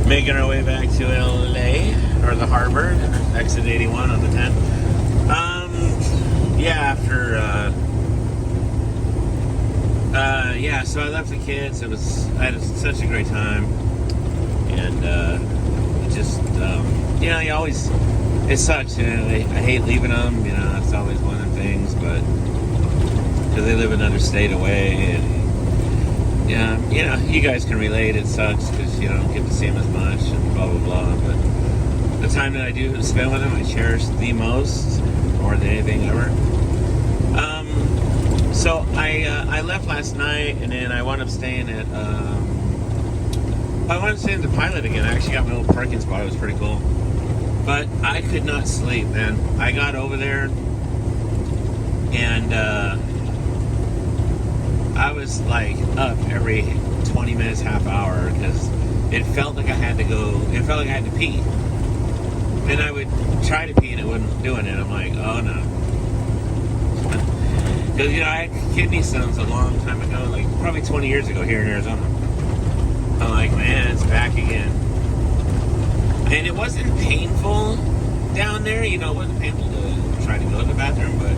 Making our way back to LA, or the harbor, exit 81 on the 10. After, so I left the kids. I had such a great time. And, you always, it sucks, I hate leaving them, it's always one of the things, but, because they live another state away, and, you guys can relate. It sucks because you don't get to see them as much and blah blah blah. But the time that I do spend with them, I cherish the most, more than anything ever. So I left last night, and then I wound up staying at the Pilot again. I actually got my little parking spot. It was pretty cool, but I could not sleep, man. I got over there, and I was like up every 20 minutes, half hour, because it felt like I had to go. It felt like I had to pee, and I would try to pee and it wasn't doing it. I'm like, oh no, because I had kidney stones a long time ago, like probably 20 years ago here in Arizona. I'm like, man, it's back again, and it wasn't painful down there. It wasn't painful to try to go to the bathroom, but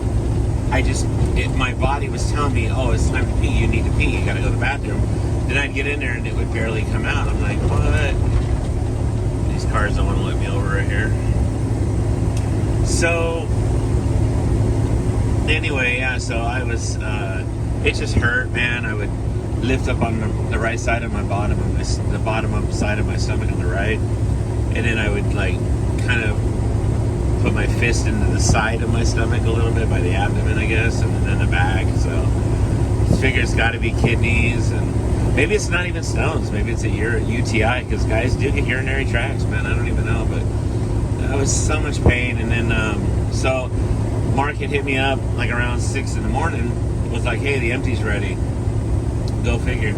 my body was telling me, oh, it's time to pee, you need to pee, you gotta go to the bathroom. Then I'd get in there and it would barely come out. I'm like, what? These cars don't want to let me over right here. So, anyway, so I was, it just hurt, man. I would lift up on the right side of the bottom of side of my stomach on the right, and then I would, kind of put my fist into the side of my stomach a little bit by the abdomen, I guess, and then the back. So I figure it's got to be kidneys, and maybe it's not even stones. Maybe it's a UTI, because guys do get urinary tracts, man. I don't even know, but that was so much pain. And then so Mark had hit me up like around 6 in the morning. It was like, hey, the empty's ready. Go figure.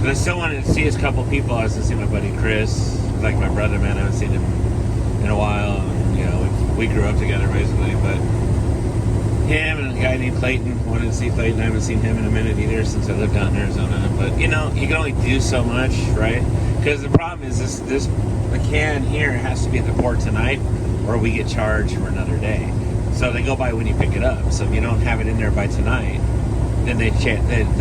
But I still wanted to see a couple people. I was going to see my buddy Chris, like my brother, man. I haven't seen him in a while. We grew up together basically, but him and a guy named Clayton, wanted to see Clayton. I haven't seen him in a minute either since I lived out in Arizona. But you can only do so much, right? Because the problem is the can here has to be at the port tonight, or we get charged for another day. So they go by when you pick it up. So if you don't have it in there by tonight, then they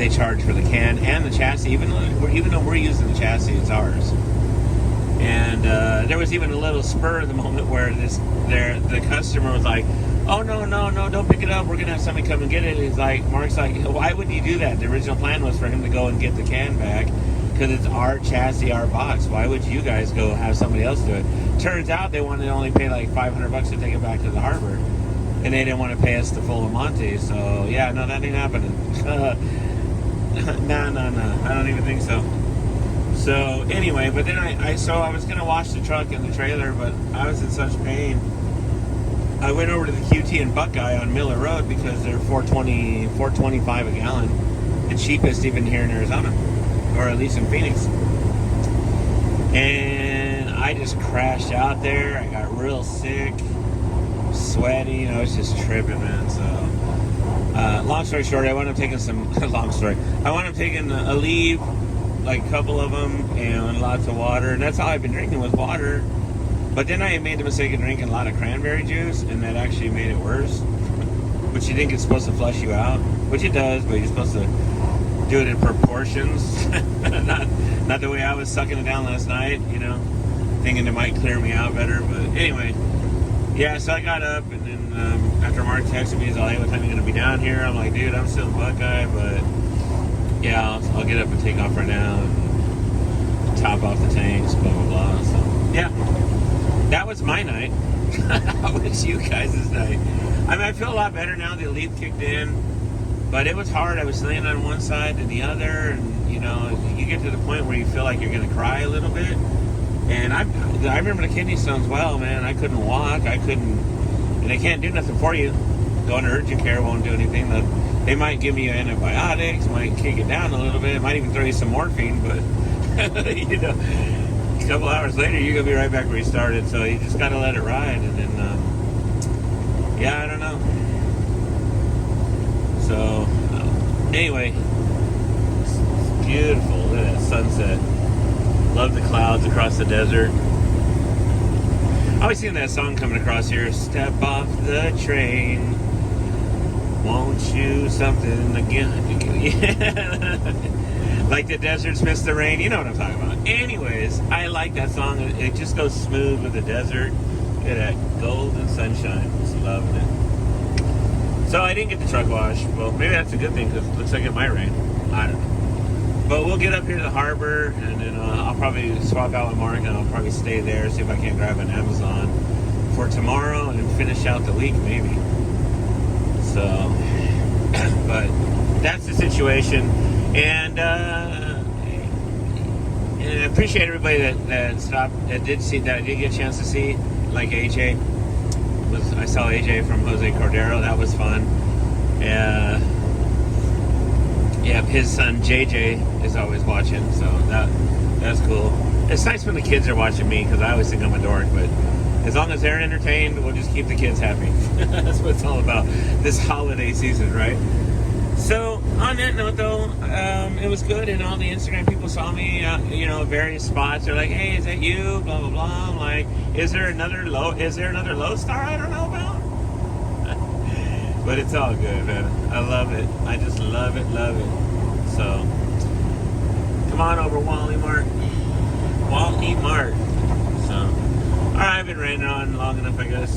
charge for the can and the chassis. Even though we're using the chassis, it's ours. And there was even a little spur of the moment where the customer was like, oh, no, don't pick it up. We're going to have somebody come and get it. Mark's like, why would you do that? The original plan was for him to go and get the can back, because it's our chassis, our box. Why would you guys go have somebody else do it? Turns out they wanted to only pay like $500 to take it back to the harbor, and they didn't want to pay us the full Monte. So, yeah, no, that ain't happening. No, I don't even think so. So anyway, but then I was going to wash the truck and the trailer, but I was in such pain. I went over to the QT and Buckeye on Miller Road, because they're $4.25 a gallon, the cheapest even here in Arizona, or at least in Phoenix. And I just crashed out there. I got real sick, sweaty. I was just tripping, man. So long story short, I wound up taking a leave, like a couple of them, and lots of water, and that's all I've been drinking was water. But then I made the mistake of drinking a lot of cranberry juice, and that actually made it worse. Which you think it's supposed to flush you out, which it does, but you're supposed to do it in proportions. not the way I was sucking it down last night, thinking it might clear me out better. But anyway, yeah, so I got up, and then after Mark texted me, he's like, hey, what time are you going to be down here? I'm like, dude, I'm still in Buckeye, but yeah, I'll get up and take off right now and top off the tanks, blah, blah, blah. So, yeah, that was my night. How was you guys' night? I feel a lot better now. The Elite kicked in, but it was hard. I was laying on one side and the other, and, you get to the point where you feel like you're going to cry a little bit. And I remember the kidney stones well, man. I couldn't walk. And they can't do nothing for you. Going to urgent care won't do anything. They might give you antibiotics, might kick it down a little bit, might even throw you some morphine, but, a couple hours later, you're going to be right back where you started, so you just got to let it ride, and then, I don't know. So, anyway, it's beautiful. Look at that sunset. Love the clouds across the desert. I always sing that song coming across here. Step off the train. Won't you something again? Yeah. Like the deserts miss the rain. You know what I'm talking about. Anyways, I like that song. It just goes smooth with the desert. Look at that golden sunshine. Just loving it. So I didn't get the truck wash. Well, maybe that's a good thing because it looks like it might rain. I don't know. But we'll get up here to the harbor, and then I'll probably swap out with Mark, and I'll probably stay there, see if I can grab an Amazon for tomorrow and finish out the week, maybe. So, but that's the situation. And I appreciate everybody that stopped, that did get a chance to see, like AJ. I saw AJ from Jose Cordero. That was fun. Yeah, his son JJ is always watching, so that's cool. It's nice when the kids are watching me because I always think I'm a dork, but as long as they're entertained, we'll just keep the kids happy. That's what it's all about this holiday season, right? So on that note, though, it was good, and all the Instagram people saw me, various spots. They're like, "Hey, is that you?" Blah blah blah. I'm like, "Is there another low star I don't know about?" But it's all good, man. I love it. I just love it. So, come on over, Wally Mart. So, alright, I've been ranting on long enough, I guess.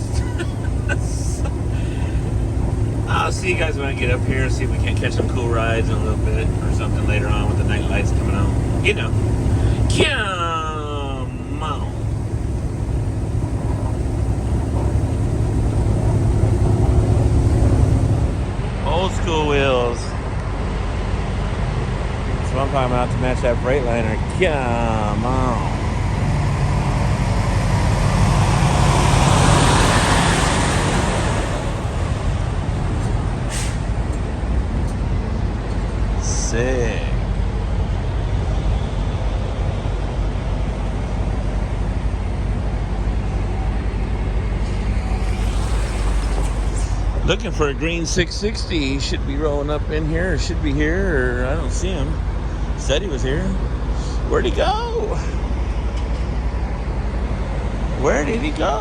I'll see you guys when I get up here, see if we can catch some cool rides in a little bit or something later on with the night lights coming on. Come on. Old school wheels. That's what I'm talking about to match that Freightliner. Come on. Sick. Looking for a green 660. He should be rolling up in here, or should be here, or I don't see him. Said he was here. Where'd he go? Where did he go?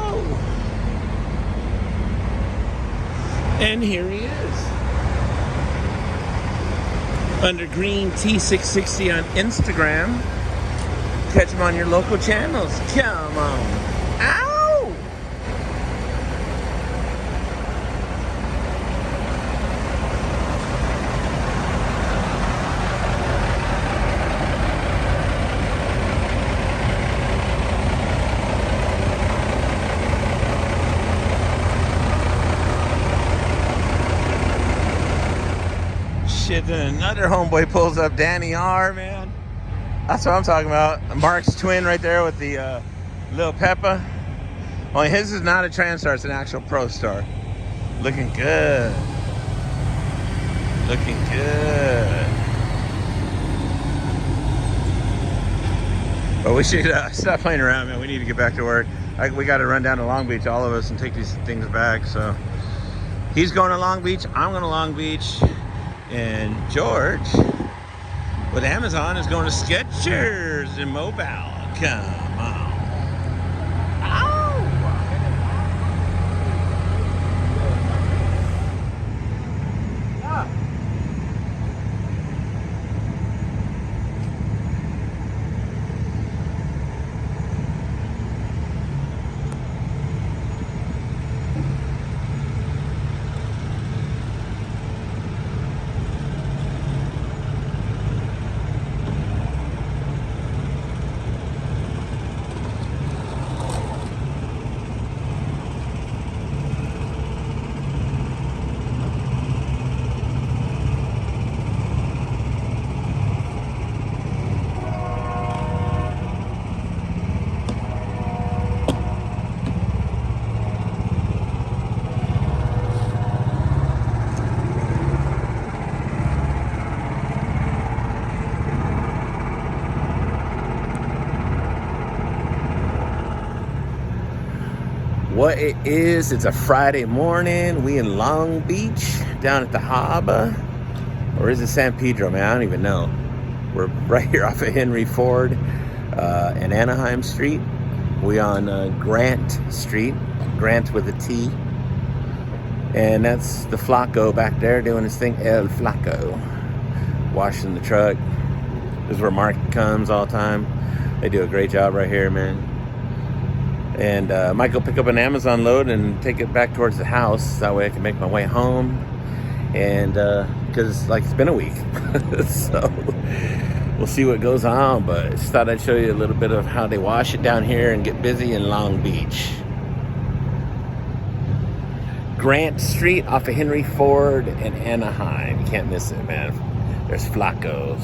And here he is. Under green T660 on Instagram. Catch him on your local channels. Come on. Ow! Shit, then another homeboy pulls up, Danny R, man. That's what I'm talking about. Mark's twin right there with the little Peppa. Only his is not a Transtar, it's an actual Pro Star. Looking good. Looking good. But we should stop playing around, man. We need to get back to work. We got to run down to Long Beach, all of us, and take these things back. So he's going to Long Beach. I'm going to Long Beach. And George with Amazon is going to Skechers in Mobile. Come on. Ow! Yeah. What it is, it's a Friday morning. We in Long Beach, down at the harbor. Or is it San Pedro, man? I don't even know. We're right here off of Henry Ford. and Anaheim Street. We on Grant Street, Grant with a T. And that's the Flaco back there doing his thing. El Flaco. Washing the truck. This is where Mark comes all the time. They do a great job right here, man. And I might go pick up an Amazon load and take it back towards the house. That way I can make my way home. And because like it's been a week. So we'll see what goes on. But I just thought I'd show you a little bit of how they wash it down here and get busy in Long Beach. Grant Street off of Henry Ford and Anaheim. You can't miss it, man. There's Flacos.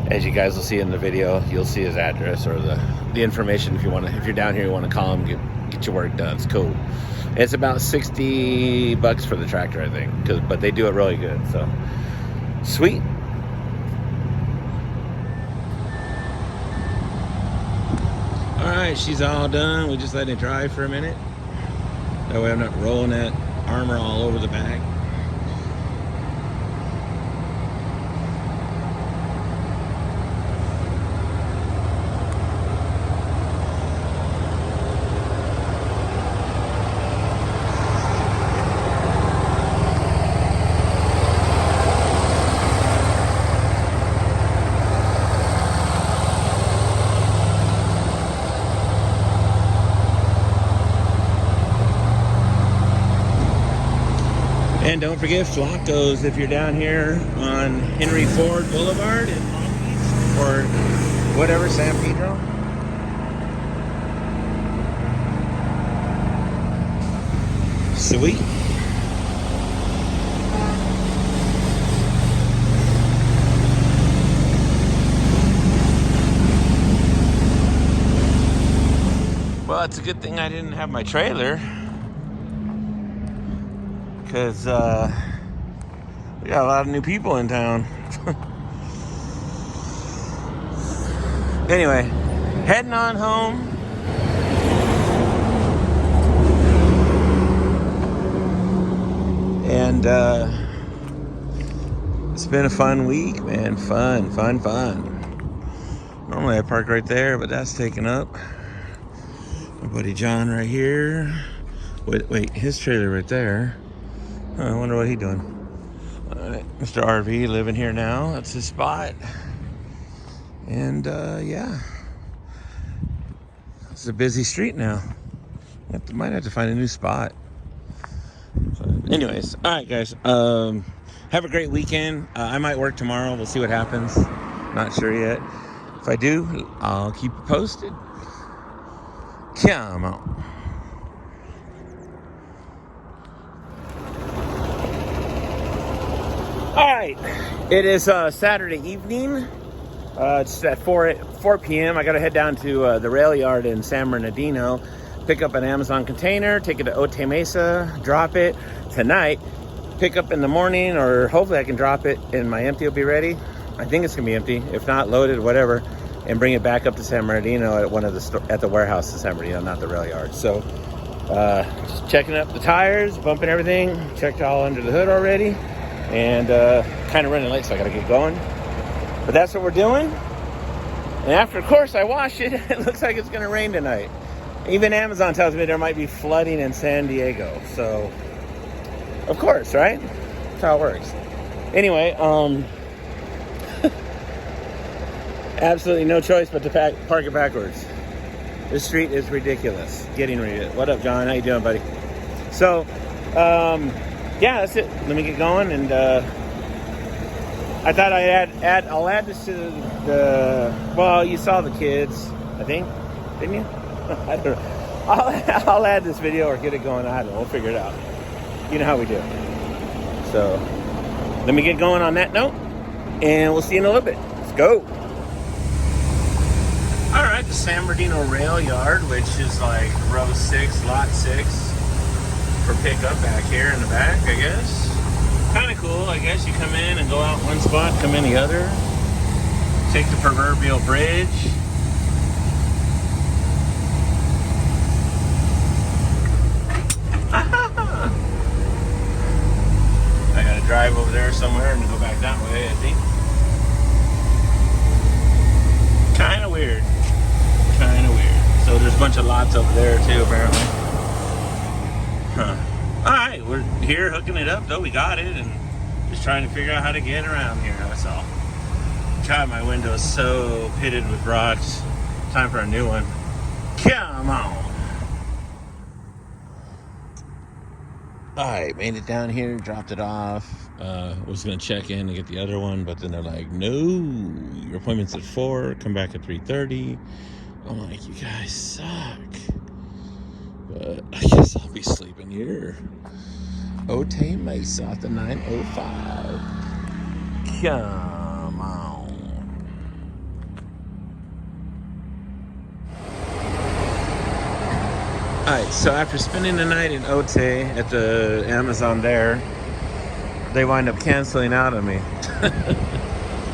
As you guys will see in the video, you'll see his address or the information if you're down here, you want to call him, get your work done. It's cool. It's about $60 for the tractor, I think, but they do it really good. So sweet. All right, she's all done. We just let it dry for a minute. That way I'm not rolling that armor all over the back. And don't forget Flacos if you're down here on Henry Ford Boulevard in Long Beach or whatever, San Pedro. Sweet. Well, it's a good thing I didn't have my trailer. Because we got a lot of new people in town. Anyway, heading on home. And it's been a fun week, man. Fun. Normally I park right there, but that's taken up. My buddy John right here. Wait, his trailer right there. I wonder what he's doing. All right, Mr. RV living here now. That's his spot. And yeah, it's a busy street now. Might have to find a new spot. So, anyways, all right, guys. Have a great weekend. I might work tomorrow. We'll see what happens. Not sure yet. If I do, I'll keep you posted. Come on. All right, it is Saturday evening. It's at 4 p.m. I got to head down to the rail yard in San Bernardino, pick up an Amazon container, take it to Otay Mesa, drop it tonight, pick up in the morning, or hopefully I can drop it and my empty will be ready. I think it's gonna be empty. If not, loaded, whatever, and bring it back up to San Bernardino at one of the at the warehouse in San Bernardino, not the rail yard. So just checking up the tires, bumping everything, checked all under the hood already. And kind of running late, so I got to get going. But that's what we're doing. And after, of course, I wash it, it looks like it's going to rain tonight. Even Amazon tells me there might be flooding in San Diego. So, of course, right? That's how it works. Anyway, absolutely no choice but to park it backwards. This street is ridiculous. Getting ridiculous. What up, John? How you doing, buddy? So, yeah, that's it. Let me get going, and I thought I'll add this to the. Well, you saw the kids, I think, didn't you? I don't know. I'll add this video or get it going. I don't know. We'll figure it out. You know how we do. So let me get going on that note, and we'll see you in a little bit. Let's go. All right, the San Bernardino rail yard, which is like row 6, lot 6. For pickup back here in the back, I guess. Kind of cool, I guess. You come in and go out one spot, come in the other. Take the proverbial bridge. I gotta drive over there somewhere and go back that way, I think. Kind of weird. Kind of weird. So there's a bunch of lots over there too, apparently. Huh. All right, we're here hooking it up though. We got it, and just trying to figure out how to get around here. That's all. God, my window is so pitted with rocks. Time for a new one. Come on. Alright, made it down here, dropped it off. Was gonna check in and get the other one, but then they're like, no, your appointment's at 4, come back at 3:30. I'm like, you guys suck. But I guess I'll be sleeping here. Otay Mesa at the 905. Come on. Alright, so after spending the night in Otay at the Amazon there, they wind up canceling out on me.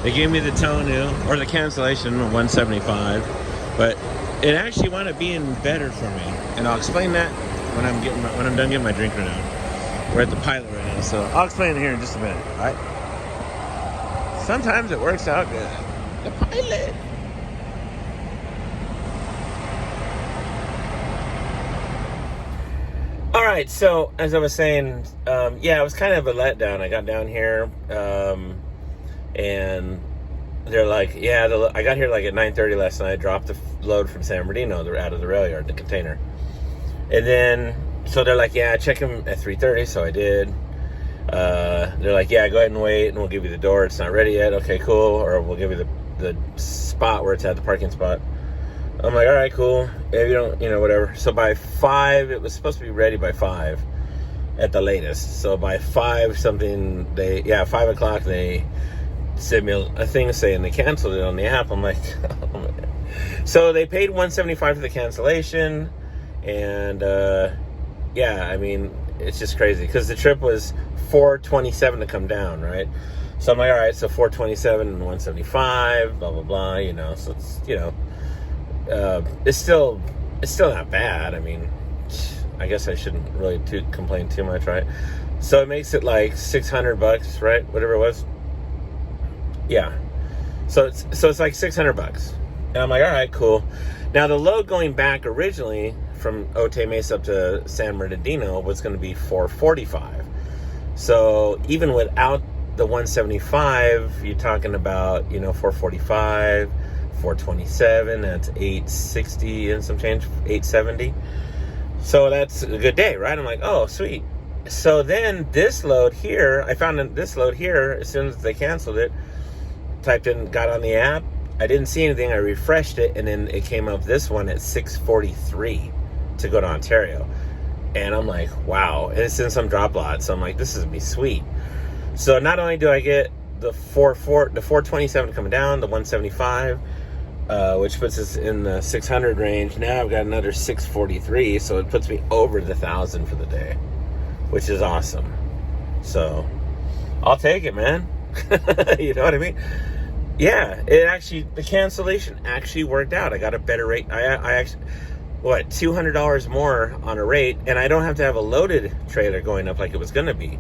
They gave me the tonneau, or the cancellation, $175, but it actually wound up being better for me. And I'll explain that when I'm done getting my drink right now. We're at the pilot right now, so I'll explain it here in just a minute, alright? Sometimes it works out good. The pilot. All right, so as I was saying, yeah, it was kind of a letdown. I got down here, and they're like, yeah, I got here like at 9:30 last night, dropped the load from San Bernardino, out of the rail yard, the container. And then, so they're like, yeah, check him at 3:30, so I did. They're like, yeah, go ahead and wait, and we'll give you the door. It's not ready yet. Okay, cool. Or we'll give you the spot where it's at, the parking spot. I'm like, all right, cool. If you don't, whatever. So by 5, it was supposed to be ready by 5 at the latest. So by 5 something, 5 o'clock, they sent me a thing saying they canceled it on the app. I'm like, oh my God. So they paid $175 for the cancellation. And, yeah, I mean, it's just crazy. Because the trip was $427 to come down, right? So I'm like, all right, so $427 and $175, blah, blah, blah, so it's, it's still not bad. I mean, I guess I shouldn't really complain too much, right? So it makes it like $600, right? Whatever it was. Yeah. So it's like $600, and I'm like, all right, cool. Now the load going back originally from Otay Mesa up to San Bernardino was going to be $445. So even without the 175, you're talking about $445. 427, that's 860 and some change, 870. So that's a good day, right? I'm like, oh, sweet. So then this load here, I found this load here as soon as they canceled it. Typed in, got on the app. I didn't see anything. I refreshed it, and then it came up this one at 643 to go to Ontario. And I'm like, wow. And it's in some drop lot. So I'm like, this is gonna be sweet. So not only do I get the 427 coming down, the 175, which puts us in the 600 range. Now I've got another 643, so it puts me over the 1,000 for the day, which is awesome. So I'll take it, man. You know what I mean? Yeah, the cancellation actually worked out. I got a better rate. I actually, $200 more on a rate, and I don't have to have a loaded trailer going up like it was going to be.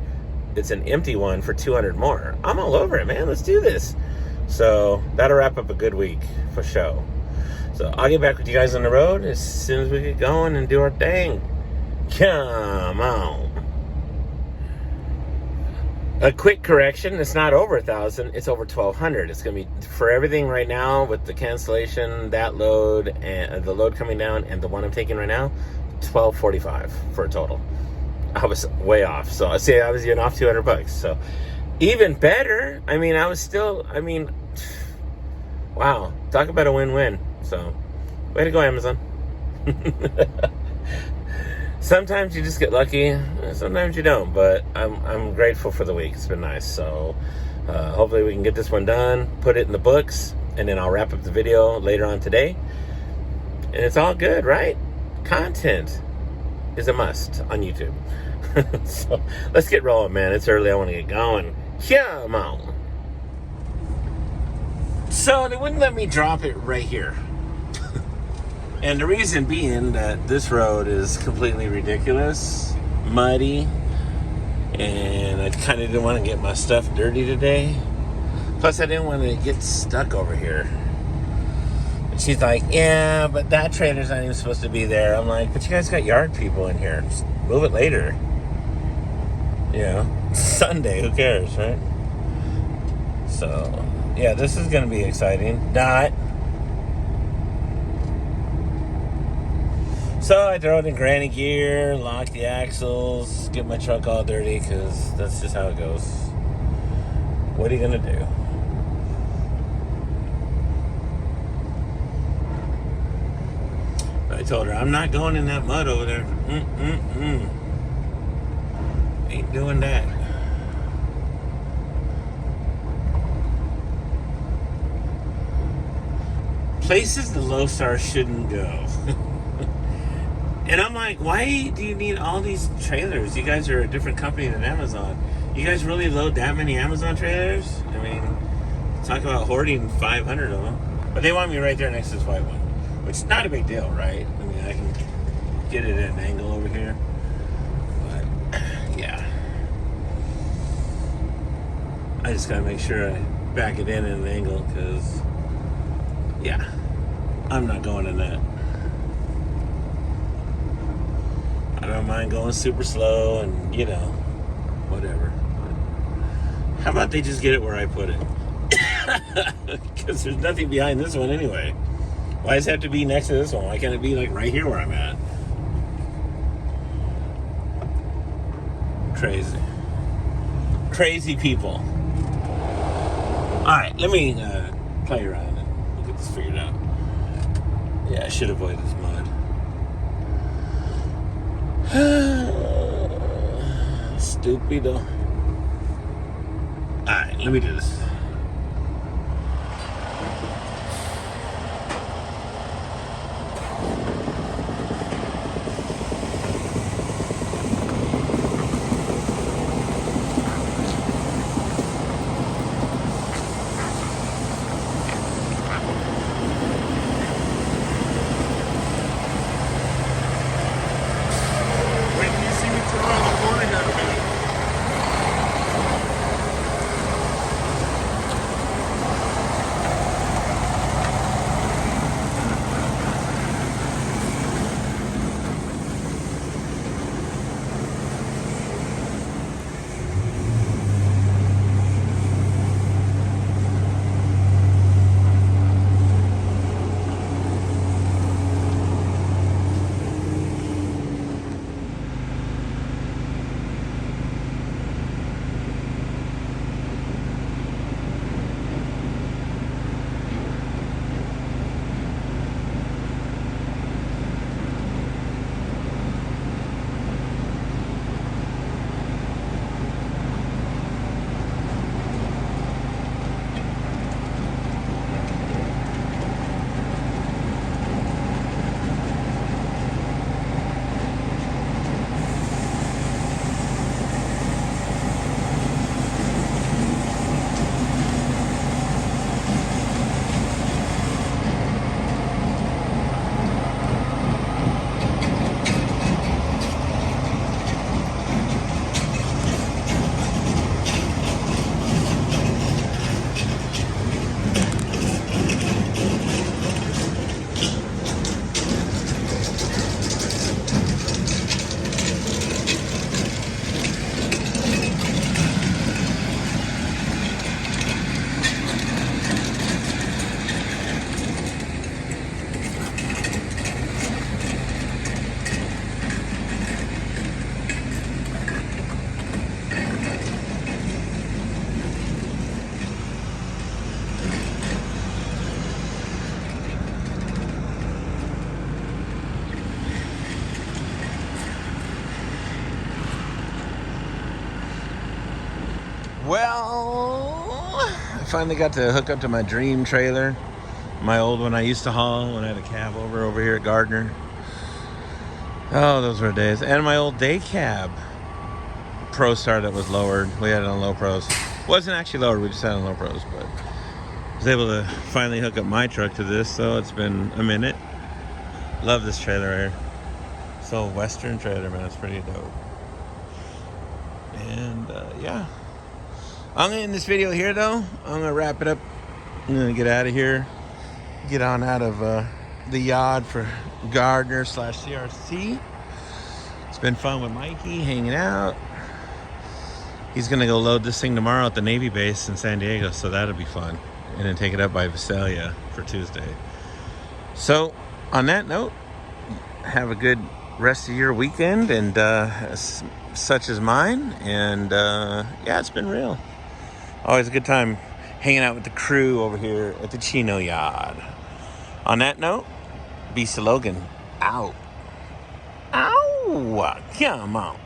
It's an empty one for $200 more. I'm all over it, man. Let's do this. So that'll wrap up a good week for show. So I'll get back with you guys on the road as soon as we get going and do our thing. Come on. A quick correction, it's not over 1,000, it's over 1,200. It's going to be, for everything right now with the cancellation, that load, and the load coming down, and the one I'm taking right now, $1,245 for a total. I was way off. So I say I was even off $200. So even better. I mean, wow. Talk about a win-win. So way to go, Amazon. Sometimes you just get lucky. Sometimes you don't. But I'm grateful for the week. It's been nice. So hopefully we can get this one done, put it in the books, and then I'll wrap up the video later on today. And it's all good, right? Content is a must on YouTube. So let's get rolling, man. It's early. I want to get going. Come on. So they wouldn't let me drop it right here. And the reason being that this road is completely ridiculous, muddy, and I kind of didn't want to get my stuff dirty today. Plus, I didn't want to get stuck over here. She's like, yeah, but that trailer's not even supposed to be there. I'm like, but you guys got yard people in here. Just move it later. You know, Sunday, who cares, right? So, yeah, this is going to be exciting. Not. So I throw it in granny gear, lock the axles, get my truck all dirty, because that's just how it goes. What are you going to do? I told her, I'm not going in that mud over there. Ain't doing that. Places the low stars shouldn't go. And I'm like, why do you need all these trailers? You guys are a different company than Amazon. You guys really load that many Amazon trailers? I mean, talk about hoarding 500 of them. But they want me right there next to this white one, which is not a big deal, right? I mean, I can get it at an angle over here. But, yeah. I just gotta make sure I back it in at an angle, because, yeah, I'm not going in that. I don't mind going super slow and, you know, whatever. But how about they just get it where I put it? Because there's nothing behind this one anyway. Why does it have to be next to this one? Why can't it be like right here where I'm at? Crazy. Crazy people. Alright, let me play around and we'll get this figured out. Yeah, I should avoid this mud. Stupido. Alright, let me do this. Well, I finally got to hook up to my dream trailer. My old one I used to haul when I had a cab over here at Gardner. Oh, those were days. And my old day cab Pro Star that was lowered. We had it on low pros. Wasn't actually lowered, we just had it on low pros, but I was able to finally hook up my truck to this, so it's been a minute. Love this trailer right here. So Western trailer, man, it's pretty dope. And yeah. I'm gonna end this video here though. I'm gonna wrap it up. I'm gonna get out of here. get on out of the yard for Gardner / CRC. It's been fun with Mikey hanging out. He's gonna go load this thing tomorrow at the Navy base in San Diego, so that'll be fun. And then take it up by Visalia for Tuesday. So, on that note, have a good rest of your weekend, and such as mine. And yeah, it's been real. Always a good time hanging out with the crew over here at the Chino Yard. On that note, B. Logan out. Ow! Come on.